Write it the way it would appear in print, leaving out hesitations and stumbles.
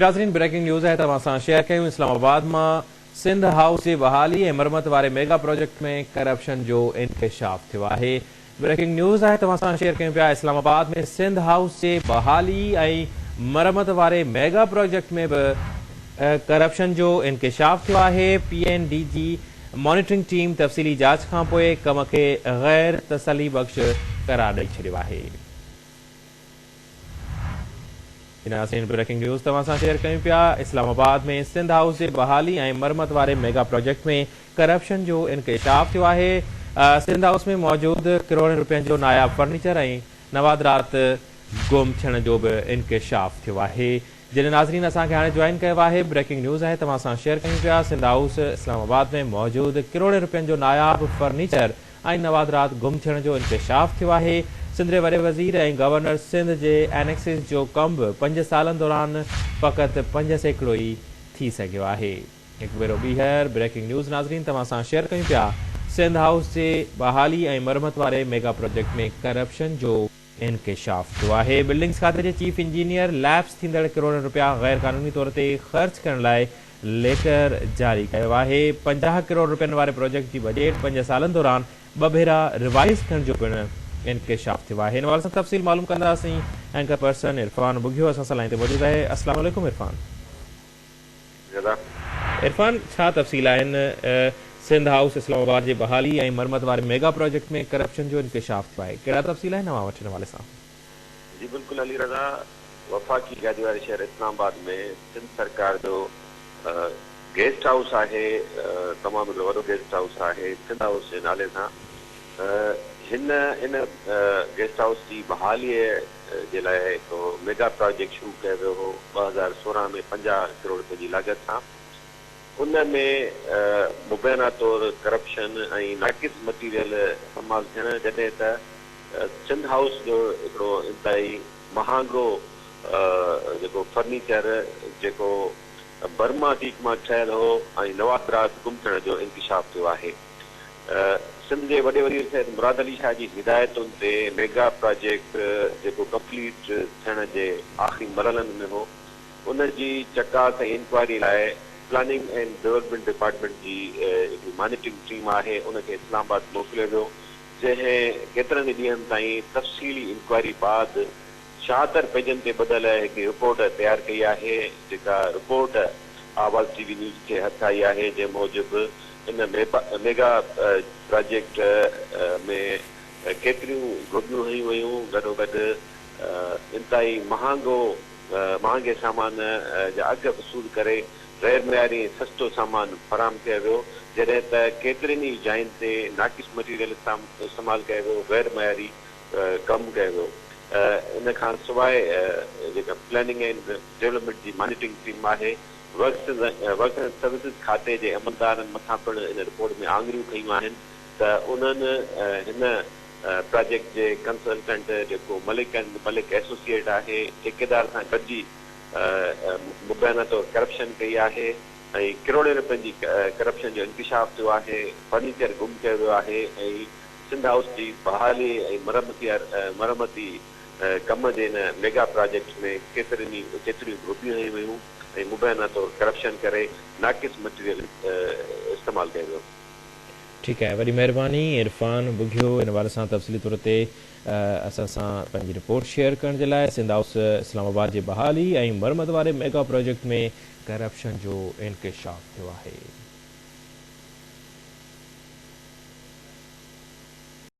नाज़रीन breaking news है तव्हां सां शेयर कयूं। इस्लामाबाद में सिंध हाउस की बहाली और मरम्मत वाले मेगा प्रोजेक्ट में करप्शन जो इंकशाफ थियो आहे। ब्रेकिंग न्यूज़ है तव्हां सां शेयर कयूं पिया। इस्लामाबाद में सिंध हाउस की बहाली और मरम्मत वाले मेगा प्रोजेक्ट में भी करप्शन जो इंकशाफ थियो आहे। PND जी मॉनिटरिंग टीम तफ़सीली जांच खां पोइ कम के गैर तसली बख्श करार ॾेई छॾियो आहे। ब्रेकिंग न्यूज़ तव्हां सां शेयर कयूं पिया। इस्लामाबाद में सिंध हाउस की बहाली और मरम्मत वाले मेगा प्रोजेक्ट में करप्शन जो इंकशाफ थियो आहे। सिंध हाउस में मौजूद करोड़ों रुपयनि जो नायाब फर्नीचर और नवादरात गुम थियण जो भी इंकशाफ थियो आहे। जिन नाज़रीन असांखे हाणे ज्वाइन किया है, ब्रेकिंग न्यूज़ है तव्हां सां शेयर कयूं पिया। सिंध हाउस इस्लामाबाद में मौजूद करोड़ों रुपयनि जो नायाब फर्नीचर और नवादरात गुम थियण जो इंकशाफ थियो आहे। सिंध के वॾे वज़ीर और गवर्नर सिंध के एनेक्सिस जो कम 5 सालन दौरान फ़क़त 5% ही थी सघियो आहे। एक भेरो ॿीहर ब्रेकिंग न्यूज़ नाज़रीन तव्हां सां शेयर कयूं पिया। सिंध हाउस के बहाली और मरम्मत वाले मेगा प्रोजेक्ट में करप्शन जो इंकशाफ थियो आहे। बिल्डिंग्स खाते के चीफ इंजीनियर लैब्स थींदड़ करोड़ रुपया गैर कानूनी तौर पर खर्च करण लाइ लेटर जारी किया है। 50 करोड़ रुपयनि वाले प्रोजेक्ट की बजट 5 सालन दौरान 2 भेरा रिवाइज़ करण जो पिण इंकशाफ थियो आहे। इन वाले तफ़सील मालूम कंदासीं। एंकर पर्सन इरफान बुघियो असां सां लाइन ते मौजूद है। अस्सलाम वालेकुम इरफान। इरफान, छा तफ़सील आहिनि सिंध हाउस इस्लामाबाद की बहाली और मरम्मत वाले मेगा प्रोजेक्ट में करप्शन जो इंकशाफ थियो आहे? कहिड़ा तफ़सील आहिनि नवां वठण वाले सां? जी बिल्कुल अली रज़ा, वफ़ाक़ी गादी वारे शहर इस्लामाबाद में सिंध सरकार जो गेस्ट हाउस है, तमाम वॾो गेस्ट हाउस है। सिंध हाउस के नाले सां इन गेस्ट हाउस की बहाली के लिए तो मेगा प्रोजेक्ट शुरू किया वियो हो 2016 में 50 करोड़ रुपए की लागत सां। उनमें मुबैना तौर करप्शन और नाकिस मटीरियल इस्तेमाल थियण, जॾहिं त सिंध हाउस जो हिकिड़ो इंतहाई महांगो जो फर्नीचर जो बर्मा टीक में ठहियल हो और नवादरात गुम थियण जो इंकशाफ थियो आहे। सिंध के वॾे वज़ीर सैयद मुराद अली शाह की हिदायतुनि ते मेगा प्रोजेक्ट जो कंप्लीट थियण के आख़िरी मरहलन में हो, उनकी चकास इंक्वायरी लाइ प्लानिंग एंड डेवलपमेंट डिपार्टमेंट की मॉनिटरिंग टीम है, उनके इस्लामाबाद मोकिलियो वियो, जैं केतरनि ॾींहंनि ताईं तफ़सीली इंक्वायरी बाद 76 पेजन ते ॿधल एक रिपोर्ट तैयार कई है। जेका रिपोर्ट आवाज़ TV न्यूज़ के हथ आई है, जे मूजिब इन मेगा प्रोजेक्ट में केतरियूं घुबियूं हयूं वयूं, गॾोगॾु इंतहाई महांगे सामान जा अघ वसूल करे गैर मयारी सस्तो सामान फराम किया वियो, जॾहिं त केतरनि ई जायुनि ते नाकिस मटीरियल इस्तेमाल किया वियो, गैर मयारी कमु कयो वियो। इन खां सवाइ जेका प्लानिंग एंड डेवलपमेंट की मॉनिटरिंग टीम है, वर्क्स एंड सर्विसेज खाते के अमलदारनि मथां पिण इन रिपोर्ट में आङुरियूं कयूं आहिनि त उन्हनि हिन प्रोजेक्ट के कंसल्टेंट जो मलिक एंड मलिक एसोसिएट है, ठेकेदार सां गॾिजी मुबैना तौर करप्शन कई है, करोड़े रुपयनि की करप्शन जो इंकशाफ थियो है। फर्नीचर गुम किया वियो है। सिंध हाउस की बहाली मरम्मती कम के इन मेगा प्रोजेक्ट में केतरियूं घुबियूं हयूं वयूं, मुबैना तौर करप्शन करे नाकिस मटीरियल इस्तेमाल किया वियो। ठीक है, वही मेहरबानी इरफान बुघियो इन वाले सां तफ़सीली तौर ते असां सां पंहिंजी रिपोर्ट शेयर करण जे लाइ। सिंध हाउस इस्लामाबाद की बहाली और मरम्मत वाले मेगा प्रोजेक्ट में करप्शन जो इंकशाफ थियो आहे।